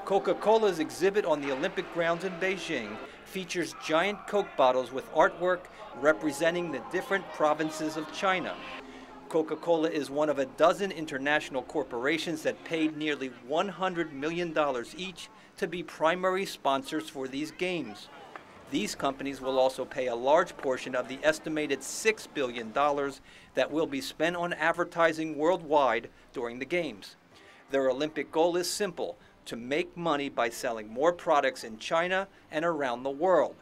Coca-Cola's exhibit on the Olympic grounds in Beijing features giant Coke bottles with artwork representing the different provinces of China. Coca-Cola is one of a dozen international corporations that paid nearly $100 million each to be primary sponsors for these games. These companies will also pay a large portion of the estimated $6 billion that will be spent on advertising worldwide during the games. Their Olympic goal is simple: to make money by selling more products in China and around the world.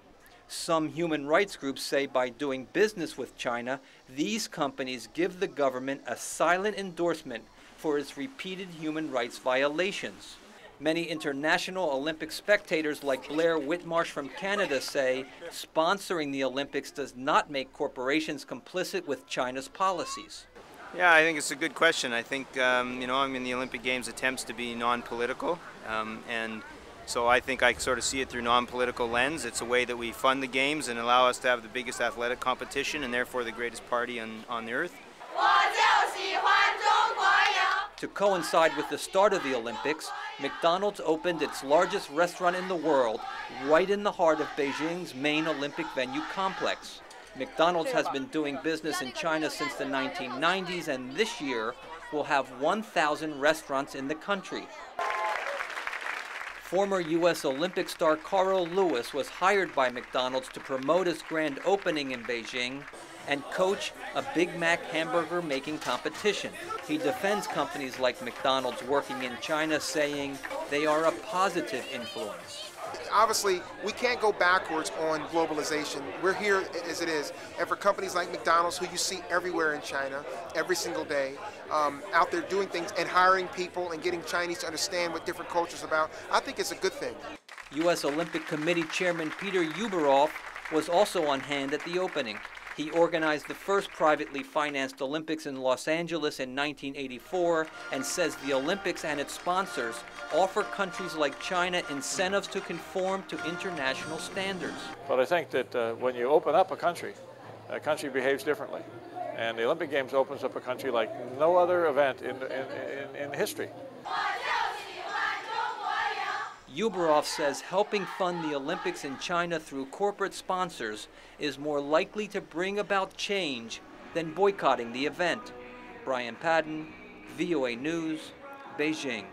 Some human rights groups say by doing business with China, these companies give the government a silent endorsement for its repeated human rights violations. Many international Olympic spectators like Blair Whitmarsh from Canada say sponsoring the Olympics does not make corporations complicit with China's policies. Yeah, I think it's a good question. I think, I mean, the Olympic Games attempts to be non-political, and so I think I sort of see it through non-political lens. It's a way that we fund the Games and allow us to have the biggest athletic competition and therefore the greatest party on the earth. To coincide with the start of the Olympics, McDonald's opened its largest restaurant in the world right in the heart of Beijing's main Olympic venue complex. McDonald's has been doing business in China since the 1990s, and this year will have 1,000 restaurants in the country. Former U.S. Olympic star Carl Lewis was hired by McDonald's to promote its grand opening in Beijing and coach a Big Mac hamburger making competition. He defends companies like McDonald's working in China, saying they are a positive influence. Obviously, we can't go backwards on globalization. We're here as it is. And for companies like McDonald's, who you see everywhere in China, every single day, out there doing things and hiring people and getting Chinese to understand what different cultures are about, I think it's a good thing. U.S. Olympic Committee Chairman Peter Ueberroth was also on hand at the opening. He organized the first privately financed Olympics in Los Angeles in 1984 and says the Olympics and its sponsors offer countries like China incentives to conform to international standards. But I think that when you open up a country behaves differently. And the Olympic Games opens up a country like no other event in history. Ueberroth says helping fund the Olympics in China through corporate sponsors is more likely to bring about change than boycotting the event. Brian Padden, VOA News, Beijing.